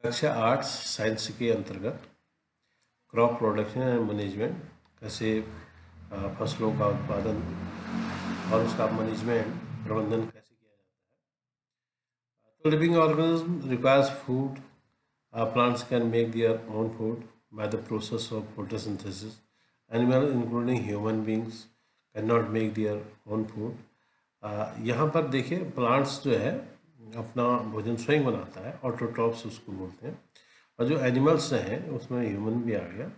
कक्षा 8 साइंस के अंतर्गत क्रॉप प्रोडक्शन एंड मैनेजमेंट कैसे फसलों का उत्पादन और उसका मैनेजमेंट प्रबंधन कैसे किया जाता है। तो living organism requires food. Plants can make their own food by the process of photosynthesis. Animals, including human beings, cannot make their own food. यहाँ पर देखिए प्लांट्स जो है अपना भोजन स्वयं बनाता है, ऑटोट्रॉप्स उसको बोलते हैं. और जो एनिमल्स हैं उसमें ह्यूमन भी आ गया,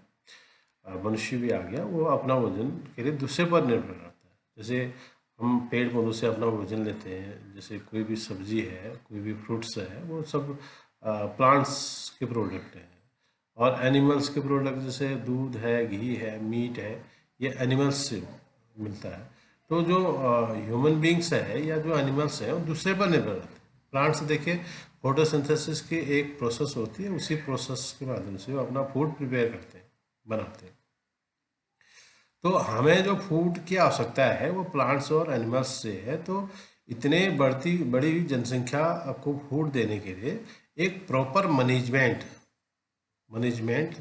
मनुष्य भी आ गया, वो अपना भोजन के लिए दूसरे पर निर्भर रहता है. जैसे हम पेड़ पौधों से अपना भोजन लेते हैं, जैसे कोई भी सब्जी है, कोई भी फ्रूट्स है, वो सब प्लांट्स के प्रोडक्ट हैं. और एनिमल्स के प्रोडक्ट जैसे दूध है, घी है, मीट है, ये एनिमल्स से मिलता है. तो जो ह्यूमन बींग्स है या जो एनिमल्स हैं वो दूसरे पर निर्भर रहते हैं. प्लांट्स देखिए फोटोसिंथेसिस की एक प्रोसेस होती है, उसी प्रोसेस के माध्यम से वो अपना फूड प्रिपेयर करते हैं, बनाते हैं. तो हमें जो फूड की आवश्यकता है वो प्लांट्स और एनिमल्स से है. तो इतने बड़ी जनसंख्या को फूड देने के लिए एक प्रॉपर मैनेजमेंट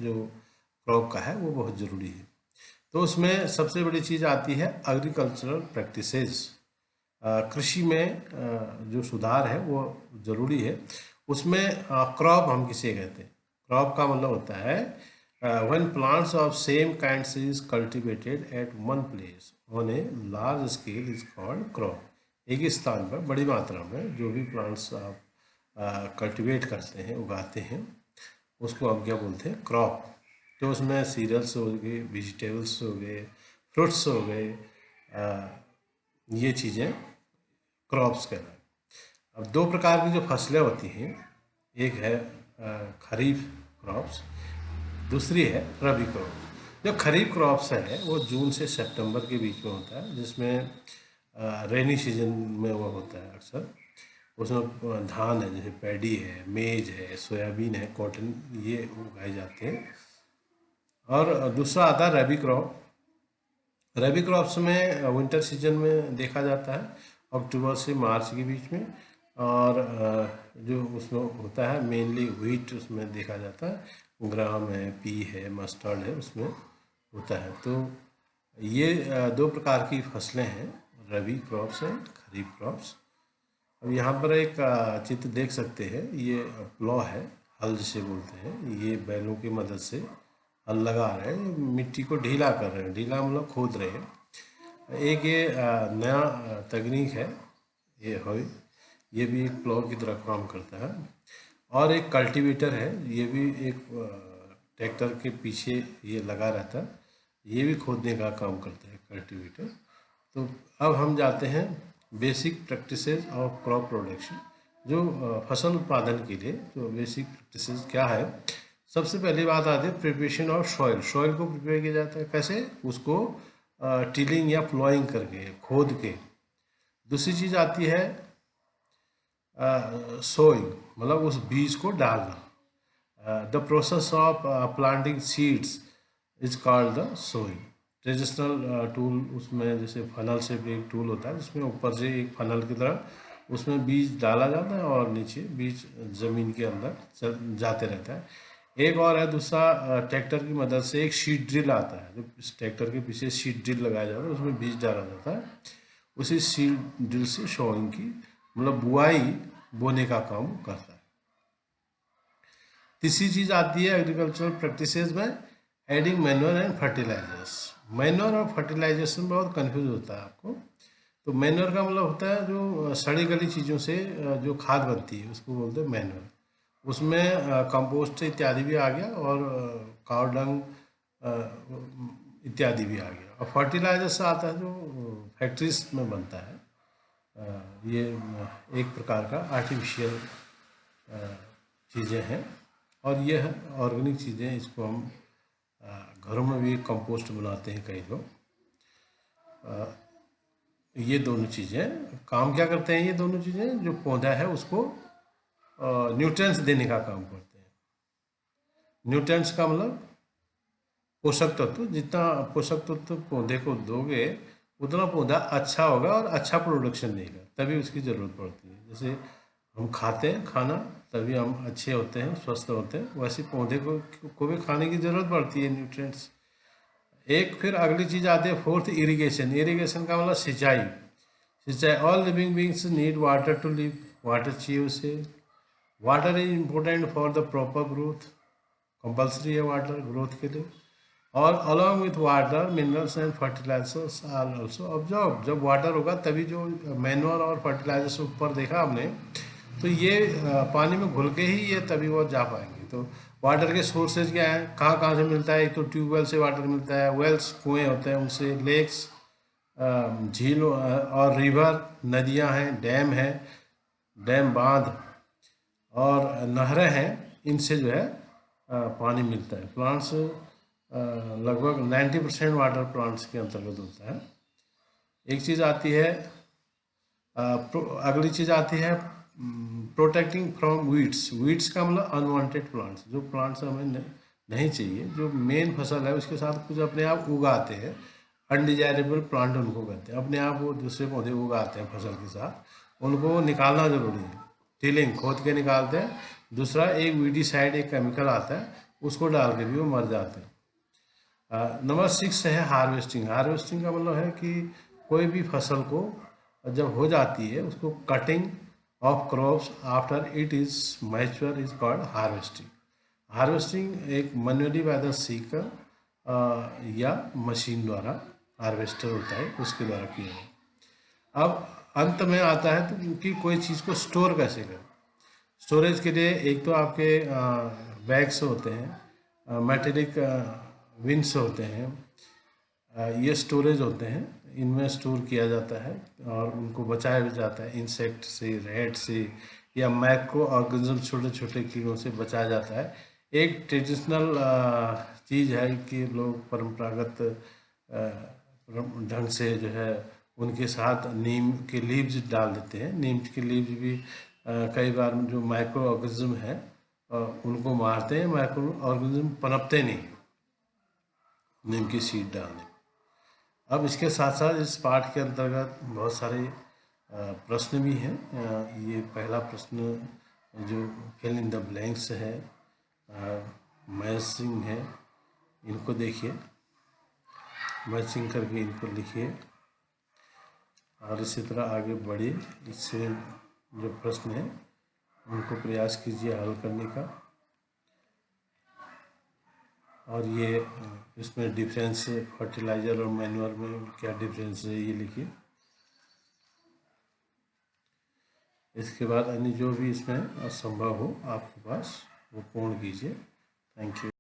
जो क्रॉप का है वो बहुत ज़रूरी है. तो उसमें सबसे बड़ी चीज़ आती है एग्रीकल्चरल प्रैक्टिसेस. कृषि में जो सुधार है वो ज़रूरी है. उसमें क्रॉप हम किसे कहते हैं? क्रॉप का मतलब होता है when plants of same kinds is cultivated at one place on a large scale is called crop. एक ही स्थान पर बड़ी मात्रा में जो भी प्लांट्स आप कल्टिवेट करते हैं, उगाते हैं, उसको हम क्या बोलते हैं? क्रॉप. तो उसमें सीरियल्स हो गए, वेजिटेबल्स हो गए, फ्रूट्स हो गए, ये चीज़ें क्रॉप्स कहलाएं. अब दो प्रकार की जो फसलें होती हैं, एक है खरीफ क्रॉप्स, दूसरी है रबी क्रॉप्स. जो खरीफ क्रॉप्स है वो जून से सितंबर के बीच में होता है, जिसमें रेनी सीजन में वो होता है अक्सर. उसमें धान है, जैसे पैडी है, मेज है, सोयाबीन है, कॉटन, ये उगाए जाते हैं. और दूसरा आता है रबी क्रॉप. रबी क्रॉप्स में विंटर सीजन में देखा जाता है, अक्टूबर से मार्च के बीच में. और जो उसमें होता है मेनली व्हीट उसमें देखा जाता है, ग्राम है, पी है, मस्टर्ड है, उसमें होता है. तो ये दो प्रकार की फसलें हैं, रबी क्रॉप्स हैं, खरीफ क्रॉप्स. अब यहाँ पर एक चित्र देख सकते हैं, ये प्लॉ है, हल जिसे बोलते हैं. ये बैलों की मदद से हल लगा रहे हैं, मिट्टी को ढीला कर रहे हैं. ढीला मतलब खोद रहे हैं. एक ये नया तकनीक है, ये भी एक प्लॉ की तरह काम करता है. और एक कल्टीवेटर है, ये भी एक ट्रैक्टर के पीछे ये लगा रहता है, ये भी खोदने का काम करता है कल्टीवेटर. तो अब हम जाते हैं basic practices of crop production. जो फसल उत्पादन के लिए जो बेसिक प्रैक्टिसेस क्या है? सबसे पहली बात आती है प्रिपरेशन ऑफ सॉइल. सॉइल को प्रिपेयर किया जाता है कैसे? उसको टिलिंग या प्लॉइंग करके, खोद के. दूसरी चीज़ आती है सोइंग, मतलब उस बीज को डालना. The process of planting seeds is called the sowing. Traditional tool उसमें जैसे फनल से भी एक टूल होता है, जिसमें ऊपर से एक फनल की तरह उसमें बीज डाला जाता है और नीचे बीज ज़मीन के अंदर जाते रहता है. एक और है दूसरा, ट्रैक्टर की मदद से एक सीड ड्रिल आता है, जो इस ट्रैक्टर के पीछे सीड ड्रिल लगाया जाता है, उसमें बीज डाला जाता है. उसी सीड ड्रिल से सोइंग की मतलब बुआई, बोने का काम करता है. तीसरी चीज़ आती है एग्रीकल्चरल प्रैक्टिसेस में adding manure and fertilisers. Manure और फर्टिलाइजेशन बहुत कंफ्यूज होता है आपको. तो मैन्योर का मतलब होता है जो सड़ी गली चीज़ों से जो खाद बनती है, उसको बोलते हैं मैन्योर. उसमें कंपोस्ट इत्यादि भी आ गया और काव डंग इत्यादि भी आ गया. और फर्टिलाइजर से आता है जो फैक्ट्रीज में बनता है. ये एक प्रकार का आर्टिफिशियल चीज़ें हैं. और ये ऑर्गेनिक चीज़ें, इसको हम घरों में भी कंपोस्ट बनाते हैं कई लोग. ये दोनों चीज़ें काम क्या करते हैं? ये दोनों चीज़ें जो पौधा है उसको न्यूट्रिएंट्स देने का काम करते हैं. न्यूट्रिएंट्स का मतलब पोषक तत्व. जितना पोषक तत्व पौधे को दोगे उतना पौधा अच्छा होगा और अच्छा प्रोडक्शन देगा, तभी उसकी ज़रूरत पड़ती है. जैसे हम खाते हैं खाना तभी हम अच्छे होते हैं, स्वस्थ होते हैं, वैसे पौधे को भी खाने की ज़रूरत पड़ती है, न्यूट्रिएंट्स। एक फिर अगली चीज़ आती है फोर्थ, इरिगेशन। इरिगेशन का मतलब सिंचाई। सिंचाई, all living beings need water to live. Water चाहिए उसे। Water is important for the proper growth. Compulsory है वाटर ग्रोथ के लिए। और along with water minerals and fertilisers are also absorb. जब वाटर होगा तभी जो मैन्योर और फर्टिलाइजर्स ऊपर देखा हमने, तो ये पानी में घुल के ही ये तभी वो जा पाएंगे। तो वाटर के सोर्सेज क्या हैं, कहाँ कहाँ से मिलता है? एक तो ट्यूबवेल से वाटर मिलता है, वेल्स कुएँ होते हैं उनसे, लेक्स झील और रिवर नदियाँ हैं, डैम है, डैम बांध और नहरें हैं, इनसे जो है पानी मिलता है। प्लांट्स लगभग 90% वाटर प्लांट्स के अंतर्गत होता है। एक चीज़ आती है, अगली चीज़ आती है प्रोटेक्टिंग फ्रॉम वीड्स। वीड्स का मतलब अनवांटेड प्लांट्स, जो प्लांट्स हमें नहीं चाहिए, जो मेन फसल है उसके साथ कुछ अपने आप उगाते हैं, अनडिजायरेबल प्लांट उनको कहते हैं। अपने आप वो दूसरे पौधे उगाते हैं फसल के साथ, उनको निकालना जरूरी है। टिलिंग, खोद के निकालते हैं। दूसरा एक वीडीसाइड एक केमिकल आता है, उसको डाल के भी वो मर जाते हैं। नंबर 6 है हार्वेस्टिंग। हार्वेस्टिंग का मतलब है कि कोई भी फसल को जब हो जाती है उसको cutting of crops after it is mature is called harvesting. Harvesting एक मैन्युअली बाय द सीकर या मशीन द्वारा, हार्वेस्टर होता है उसके द्वारा किया जाए। अब अंत में आता है तो कि कोई चीज़ को स्टोर कैसे करें। स्टोरेज के लिए एक तो आपके बैग्स होते हैं, मेटेलिक विंस होते हैं, ये स्टोरेज होते हैं, इनमें स्टोर किया जाता है और उनको बचाया भी जाता है इंसेक्ट से, रेड से या माइक्रो ऑर्गेनिज्म, छोटे छोटे कीड़ों से बचाया जाता है। एक ट्रेडिशनल चीज़ है कि लोग परंपरागत ढंग से जो है उनके साथ नीम के लीव्स डाल देते हैं। नीम के लीव्स भी कई बार जो माइक्रो ऑर्गेनिज्म है उनको मारते हैं, माइक्रो ऑर्गेनिज्म पनपते नहीं नीम की सीड डालने। अब इसके साथ साथ इस पाठ के अंतर्गत बहुत सारे प्रश्न भी हैं। ये पहला प्रश्न जो फिल इन द ब्लैंक्स है, मैचिंग है, इनको देखिए, मैचिंग करके इनको लिखिए और इसी तरह आगे बढ़िए। इससे जो प्रश्न है उनको प्रयास कीजिए हल करने का। और ये इसमें डिफरेंस फर्टिलाइज़र और मैन्योर में क्या डिफरेंस है ये लिखिए। इसके बाद अन्य जो भी इसमें असंभव हो आपके पास वो पूर्ण कीजिए। Thank you.